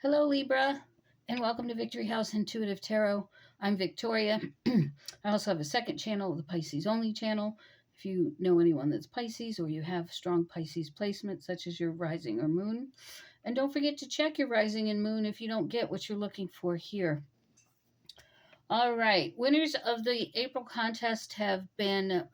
Hello, Libra, and welcome to Victory House Intuitive Tarot. I'm Victoria. I also have a second channel, the Pisces Only channel. If you know anyone that's Pisces or you have strong Pisces placement, such as your rising or moon. And don't forget to check your rising and moon if you don't get what you're looking for here. All right, winners of the April contest have been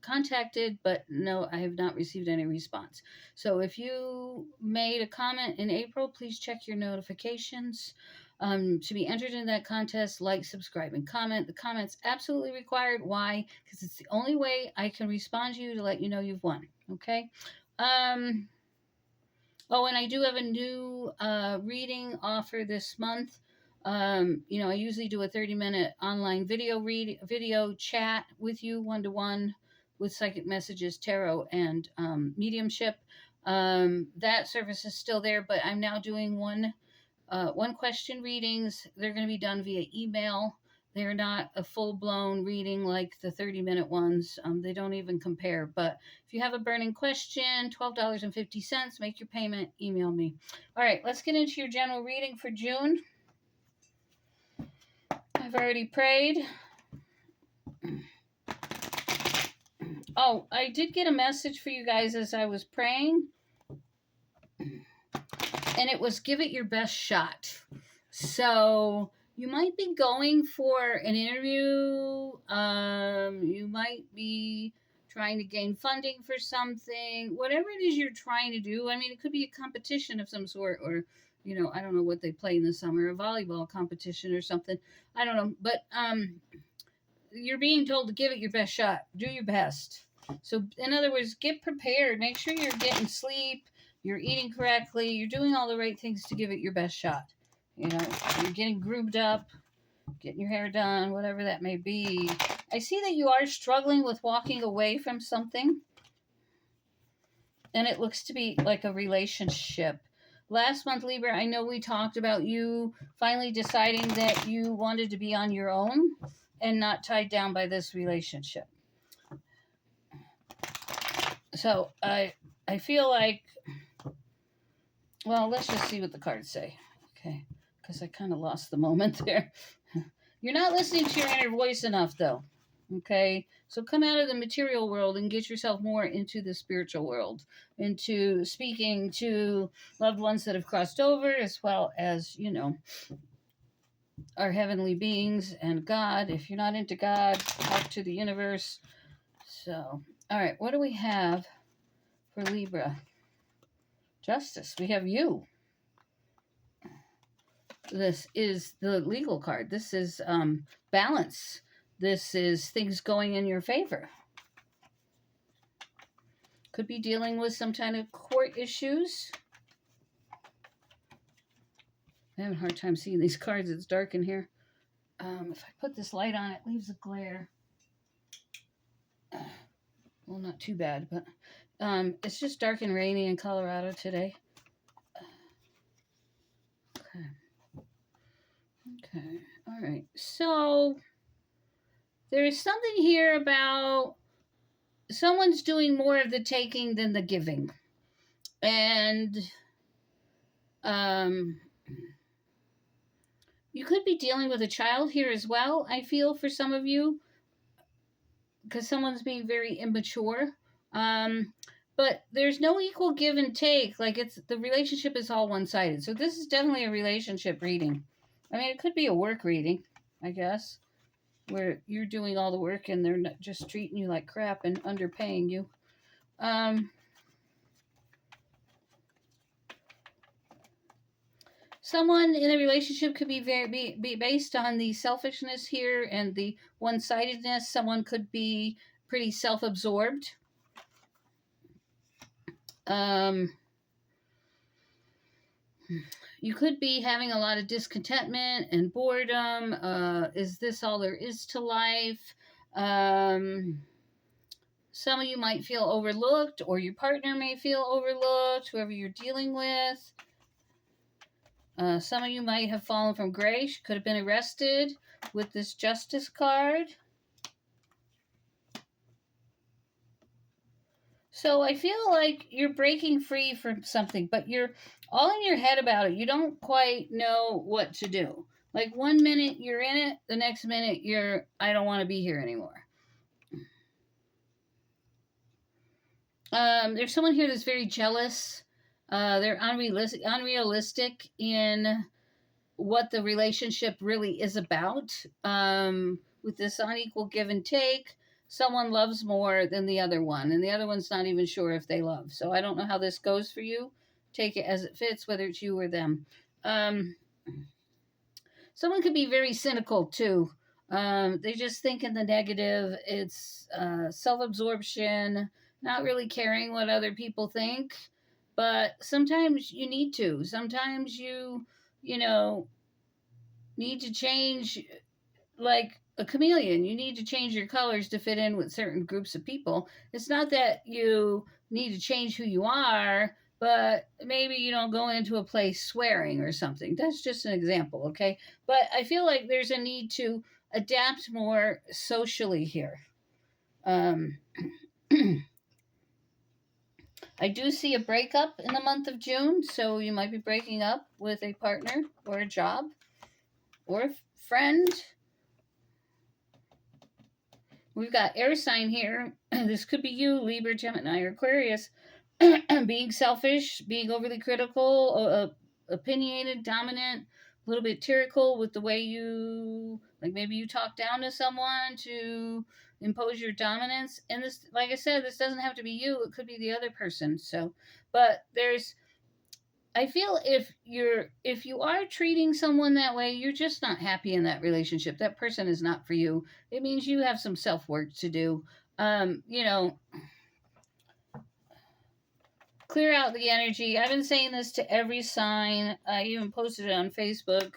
contacted, but no, I have not received any response. So if you made a comment in April, please check your notifications. To be entered in that contest, like, subscribe, and comment. The comment's absolutely required. Why? Because it's the only way I can respond to you to let you know you've won. Okay? Oh, and I do have a new reading offer this month. I usually do a 30-minute online video chat with you one-to-one with psychic messages, tarot, and mediumship. That service is still there, but I'm now doing one question readings. They're going to be done via email. They're not a full-blown reading like the 30-minute ones. They don't even compare. But if you have a burning question, $12.50, make your payment, email me. All right, let's get into your general reading for June. I've already prayed. Oh, I did get a message for you guys as I was praying. And it was give it your best shot. So you might be going for an interview. You might be trying to gain funding for something. Whatever it is you're trying to do. I mean, it could be a competition of some sort, or I don't know what they play in the summer, a volleyball competition or something. I don't know. But you're being told to give it your best shot. Do your best. So, in other words, get prepared. Make sure you're getting sleep. You're eating correctly. You're doing all the right things to give it your best shot. You're getting groomed up, getting your hair done, whatever that may be. I see that you are struggling with walking away from something. And it looks to be like a relationship. Last month, Libra, I know we talked about you finally deciding that you wanted to be on your own and not tied down by this relationship. So I feel like, well, let's just see what the cards say. Okay, because I kind of lost the moment there. You're not listening to your inner voice enough, though. Okay, so come out of the material world and get yourself more into the spiritual world, into speaking to loved ones that have crossed over, as well as, our heavenly beings and God. If you're not into God, talk to the universe. So, all right, what do we have for Libra? Justice. We have you. This is the legal card. This is balance. This is things going in your favor. Could be dealing with some kind of court issues. I'm having a hard time seeing these cards. It's dark in here. If I put this light on, it leaves a glare. Well, not too bad, but it's just dark and rainy in Colorado today. Okay. All right. So there is something here about someone's doing more of the taking than the giving. And you could be dealing with a child here as well, I feel, for some of you, because someone's being very immature. But there's no equal give and take. Like, the relationship is all one-sided. So this is definitely a relationship reading. I mean, it could be a work reading, I guess, where you're doing all the work and they're not just treating you like crap and underpaying you. Someone in a relationship could be be based on the selfishness here and the one-sidedness. Someone could be pretty self-absorbed. You could be having a lot of discontentment and boredom. Is this all there is to life? Some of you might feel overlooked, or your partner may feel overlooked, whoever you're dealing with. Some of you might have fallen from grace. Could have been arrested with this justice card. So I feel like you're breaking free from something, but you're all in your head about it. You don't quite know what to do. Like one minute you're in it, the next minute I don't want to be here anymore. There's someone here that's very jealous. They're unrealistic in what the relationship really is about. With this unequal give and take, someone loves more than the other one, and the other one's not even sure if they love. So I don't know how this goes for you. Take it as it fits, whether it's you or them. Um, Someone could be very cynical too. They just think in the negative. It's self absorption, not really caring what other people think. But sometimes you need to. Sometimes you know, need to change like a chameleon. You need to change your colors to fit in with certain groups of people. It's not that you need to change who you are, but maybe you don't go into a place swearing or something. That's just an example, okay? But I feel like there's a need to adapt more socially here. Um, I do see a breakup in the month of June, so you might be breaking up with a partner or a job or a friend. We've got air sign here. This could be you, Libra, Gemini, or Aquarius. Being selfish, being overly critical, opinionated, dominant, a little bit tyrannical with the way you, like maybe you talk down to someone to impose your dominance. And this, like I said, this doesn't have to be you. It could be the other person. So, but I feel if you are treating someone that way, you're just not happy in that relationship. That person is not for you. It means you have some self work to do. You know, clear out the energy. I've been saying this to every sign. I even posted it on Facebook.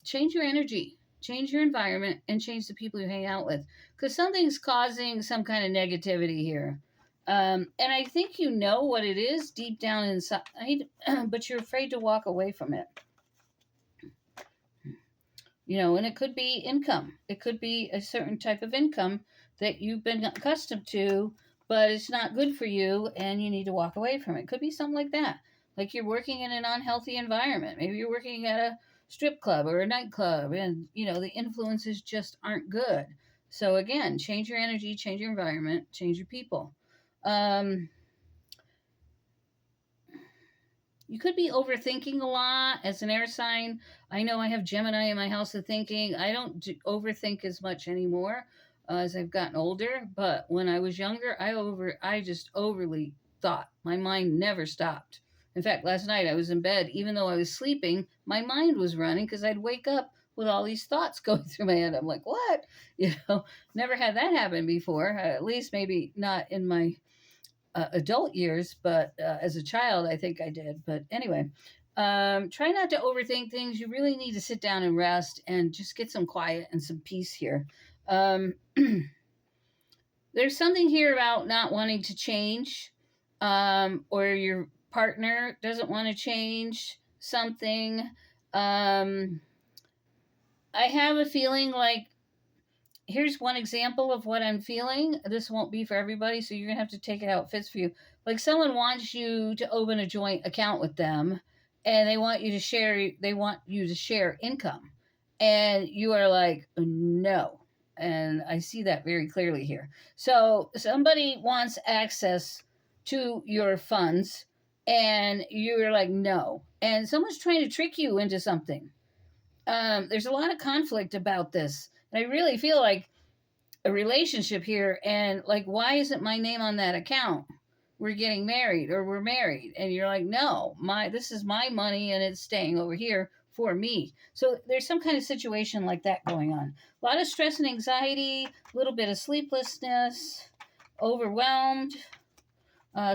Change your energy, change your environment, and change the people you hang out with, because something's causing some kind of negativity here. And I think you know what it is deep down inside, but you're afraid to walk away from it. And it could be income. It could be a certain type of income that you've been accustomed to, but it's not good for you and you need to walk away from it. It could be something like that. Like you're working in an unhealthy environment. Maybe you're working at a strip club or a nightclub and, the influences just aren't good. So again, change your energy, change your environment, change your people. You could be overthinking a lot as an air sign. I know I have Gemini in my house of thinking. I don't overthink as much anymore as I've gotten older. But when I was younger, I just overly thought. My mind never stopped. In fact, last night I was in bed, even though I was sleeping, my mind was running because I'd wake up with all these thoughts going through my head. I'm like, what? Never had that happen before. At least maybe not in my adult years, but as a child, I think I did. But anyway, try not to overthink things. You really need to sit down and rest and just get some quiet and some peace here. There's something here about not wanting to change, or your partner doesn't want to change something. I have a feeling like, here's one example of what I'm feeling. This won't be for everybody, so you're going to have to take it how it fits for you. Like someone wants you to open a joint account with them and they want you to share income. And you are like, no. And I see that very clearly here. So somebody wants access to your funds and you're like, no. And someone's trying to trick you into something. There's a lot of conflict about this. And I really feel like a relationship here, and like, why isn't my name on that account? We're getting married or we're married. And you're like, no, this is my money and it's staying over here for me. So there's some kind of situation like that going on. A lot of stress and anxiety, a little bit of sleeplessness, overwhelmed.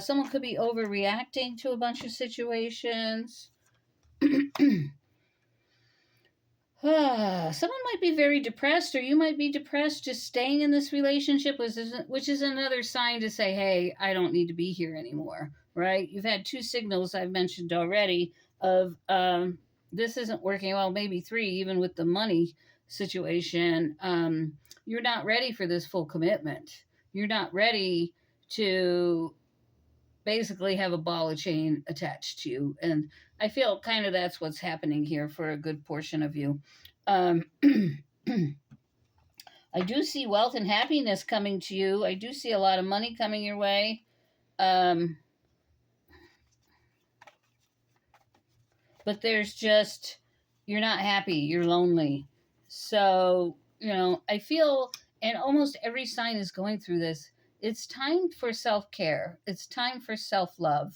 Someone could be overreacting to a bunch of situations. Someone might be very depressed, or you might be depressed just staying in this relationship, which is another sign to say, hey, I don't need to be here anymore, right? You've had 2 signals I've mentioned already of this isn't working well, maybe 3, even with the money situation. You're not ready for this full commitment. You're not ready to basically have a ball of chain attached to you. And I feel kind of that's what's happening here for a good portion of you. Um, I do see wealth and happiness coming to you. I do see a lot of money coming your way. Um, but there's just, you're not happy, you're lonely. So, I feel, and almost every sign is going through this. It's time for self care, it's time for self love,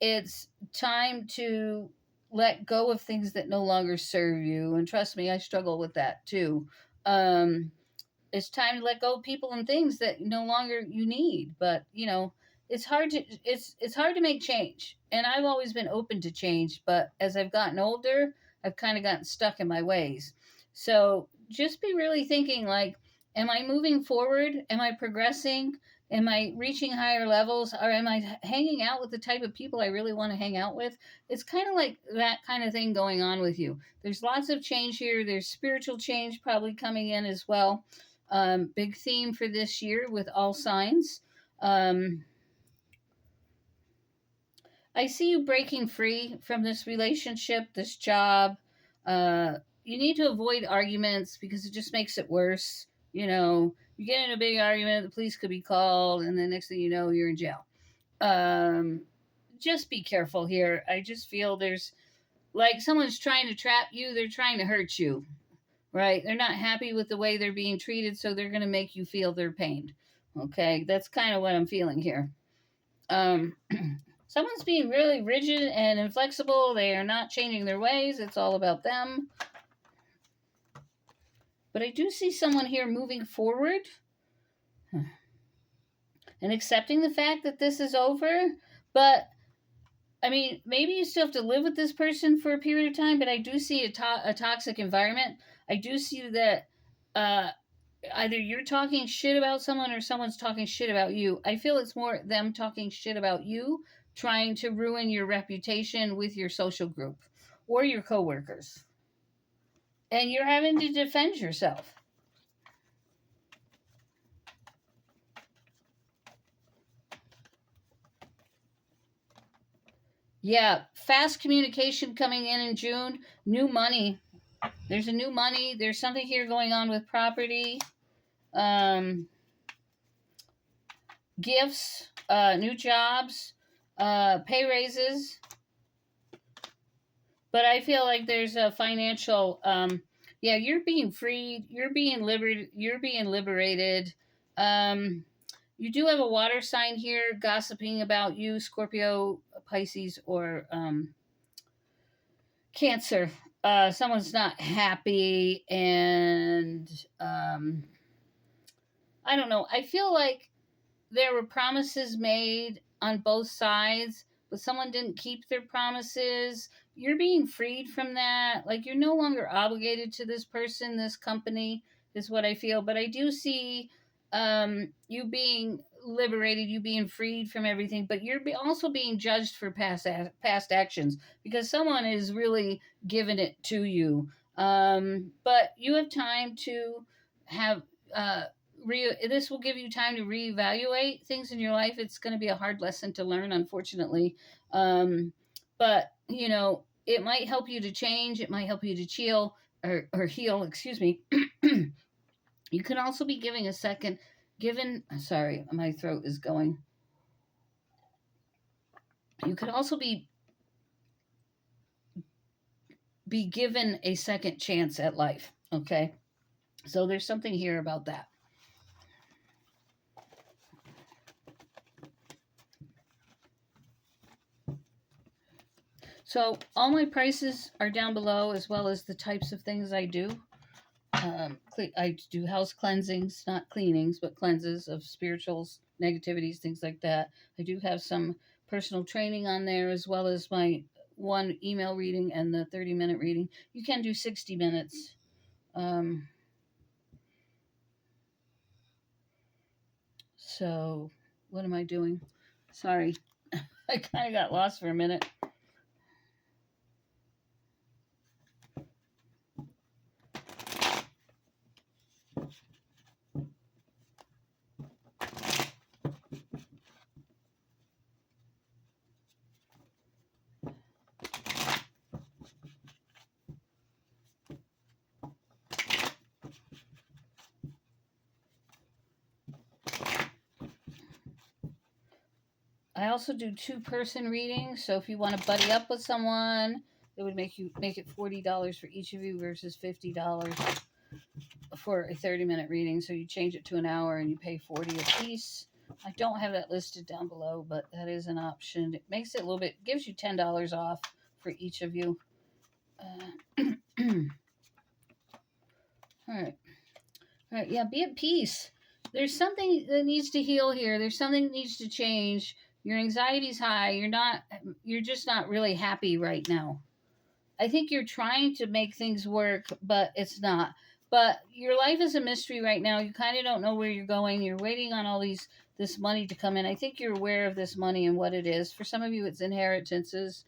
it's time to let go of things that no longer serve you. And trust me, I struggle with that too. It's time to let go of people and things that no longer you need. But it's hard to make change, and I've always been open to change, but as I've gotten older, I've kind of gotten stuck in my ways. So just be really thinking, like, am I moving forward? Am I progressing? Am I reaching higher levels? Or am I hanging out with the type of people I really want to hang out with? It's kind of like that kind of thing going on with you. There's lots of change here. There's spiritual change probably coming in as well. Big theme for this year with all signs. I see you breaking free from this relationship, this job. You need to avoid arguments because it just makes it worse. You get in a big argument, the police could be called, and the next thing you know, you're in jail. Just be careful here. I just feel there's like someone's trying to trap you, they're trying to hurt you, right? They're not happy with the way they're being treated, so they're going to make you feel their pain. Okay, that's kind of what I'm feeling here. Someone's being really rigid and inflexible. They are not changing their ways. It's all about them. But I do see someone here moving forward and accepting the fact that this is over. But, I mean, maybe you still have to live with this person for a period of time, but I do see a toxic environment. I do see that either you're talking shit about someone or someone's talking shit about you. I feel it's more them talking shit about you, trying to ruin your reputation with your social group or your coworkers. And you're having to defend yourself. Yeah, fast communication coming in June. New money. There's a new money. There's something here going on with property. Gifts, new jobs, pay raises. But I feel like there's a financial, you're being freed. You're being liberated. You do have a water sign here gossiping about you, Scorpio, Pisces, or Cancer. Someone's not happy, and I don't know. I feel like there were promises made on both sides, but someone didn't keep their promises. You're being freed from that. Like, you're no longer obligated to this person, this company, is what I feel. But I do see you being liberated, you being freed from everything, but you're also being judged for past actions because someone is really giving it to you. But you have time to have this will give you time to reevaluate things in your life. It's going to be a hard lesson to learn, unfortunately. But it might help you to change. It might help you to or heal. Excuse me. You can also be sorry, my throat is going. You could also be given a second chance at life. Okay. So there's something here about that. So all my prices are down below, as well as the types of things I do. I do house cleansings, not cleanings, but cleanses of spirituals, negativities, things like that. I do have some personal training on there, as well as my one email reading and the 30-minute reading. You can do 60 minutes. So what am I doing? Sorry. I kind of got lost for a minute. I also do 2-person readings. So if you want to buddy up with someone, it would make it $40 for each of you versus $50 for a 30-minute reading. So you change it to an hour and you pay $40 a piece. I don't have that listed down below, but that is an option. It makes it a little bit, gives you $10 off for each of you. All right. All right. Yeah, be at peace. There's something that needs to heal here. There's something that needs to change. Your anxiety's high. You're just not really happy right now. I think you're trying to make things work, but it's not. But your life is a mystery right now. You kind of don't know where you're going. You're waiting on this money to come in. I think you're aware of this money and what it is. For some of you, it's inheritances.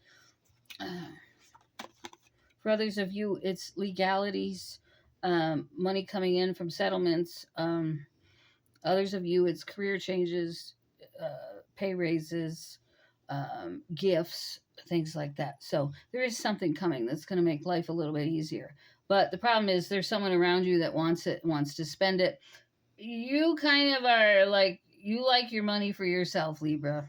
For others of you, it's legalities, money coming in from settlements. Others of you, it's career changes, pay raises, gifts, things like that. So there is something coming that's going to make life a little bit easier. But the problem is there's someone around you that wants to spend it. You kind of are like, you like your money for yourself, Libra.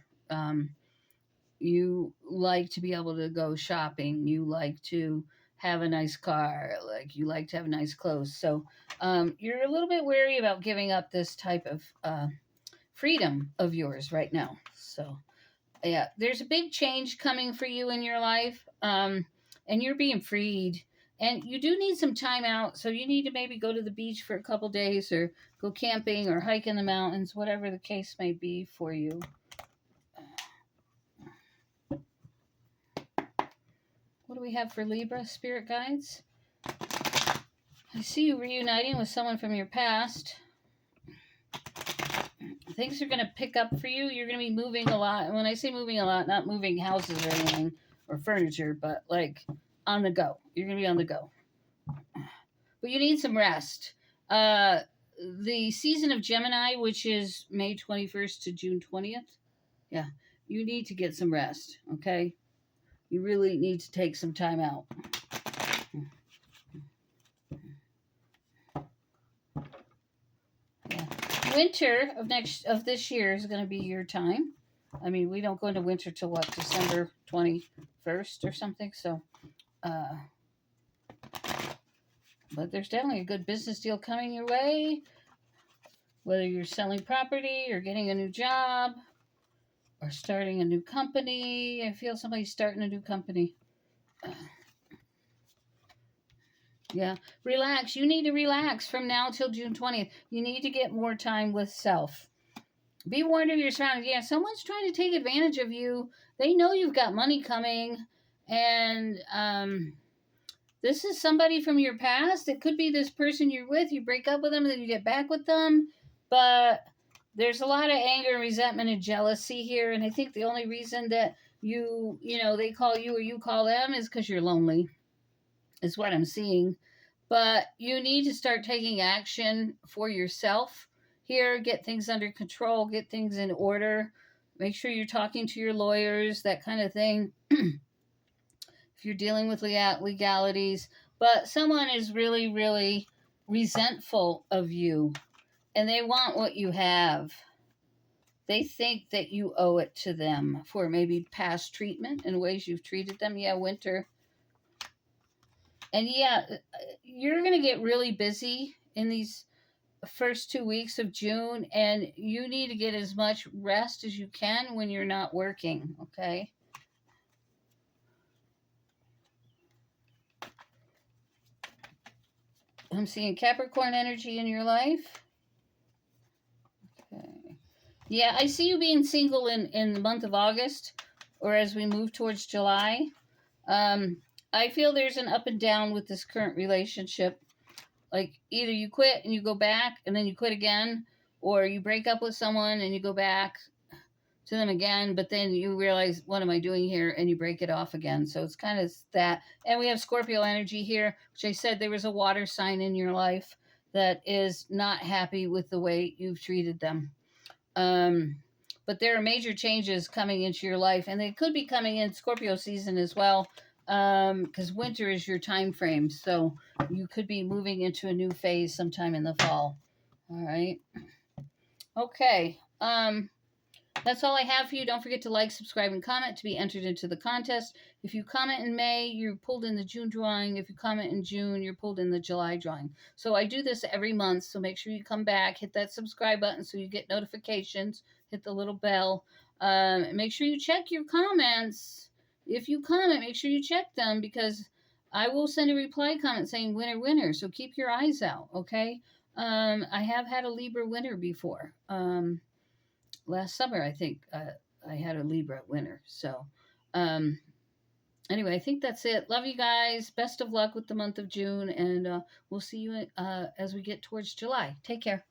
You like to be able to go shopping. You like to have a nice car. Like, you like to have nice clothes. So you're a little bit wary about giving up this type of freedom of yours right now. So yeah, there's a big change coming for you in your life, and you're being freed. And you do need some time out, so you need to maybe go to the beach for a couple days, or go camping, or hike in the mountains, whatever the case may be for you. What do we have for Libra, spirit guides? I see you reuniting with someone from your past. Things are going to pick up for you. You're going to be moving a lot. And when I say moving a lot, not moving houses or anything or furniture, but like on the go. You're going to be on the go. But you need some rest. The season of Gemini, which is May 21st to June 20th. Yeah, you need to get some rest, okay? You really need to take some time out. Yeah. Winter of this year is going to be your time. I mean, we don't go into winter till what, December 21st or something. So, but there's definitely a good business deal coming your way. Whether you're selling property or getting a new job or starting a new company. I feel somebody's starting a new company. Yeah, relax. You need to relax from now till June 20th. You need to get more time with self. Be warned of your surroundings. Yeah, someone's trying to take advantage of you. They know you've got money coming. And this is somebody from your past. It could be this person you're with. You break up with them and then you get back with them. But there's a lot of anger and resentment and jealousy here. And I think the only reason that they call you or you call them is because you're lonely. Is what I'm seeing. But you need to start taking action for yourself here. Get things under control. Get things in order. Make sure you're talking to your lawyers, that kind of thing. If you're dealing with legalities. But someone is really, really resentful of you. And they want what you have. They think that you owe it to them for maybe past treatment and ways you've treated them. Yeah, winter. And yeah, you're going to get really busy in these first 2 weeks of June, and you need to get as much rest as you can when you're not working, okay? I'm seeing Capricorn energy in your life. Okay. Yeah, I see you being single in the month of August, or as we move towards July. I feel there's an up and down with this current relationship. Like, either you quit and you go back and then you quit again, or you break up with someone and you go back to them again, but then you realize, what am I doing here? And you break it off again. So it's kind of that. And we have Scorpio energy here, which I said there was a water sign in your life that is not happy with the way you've treated them. But there are major changes coming into your life, and they could be coming in Scorpio season as well. Because winter is your time frame, so you could be moving into a new phase sometime in the fall. All right. Okay. That's all I have for you. Don't forget to like, subscribe, and comment to be entered into the contest. If you comment in May, you're pulled in the June drawing. If you comment in June, you're pulled in the July drawing. So I do this every month, so make sure you come back, hit that subscribe button so you get notifications, hit the little bell. Make sure you check your comments. If you comment, make sure you check them because I will send a reply comment saying winner, winner. So keep your eyes out, okay? I have had a Libra winner before. Last summer, I think I had a Libra winner. So, um, anyway, I think that's it. Love you guys. Best of luck with the month of June, and we'll see you as we get towards July. Take care.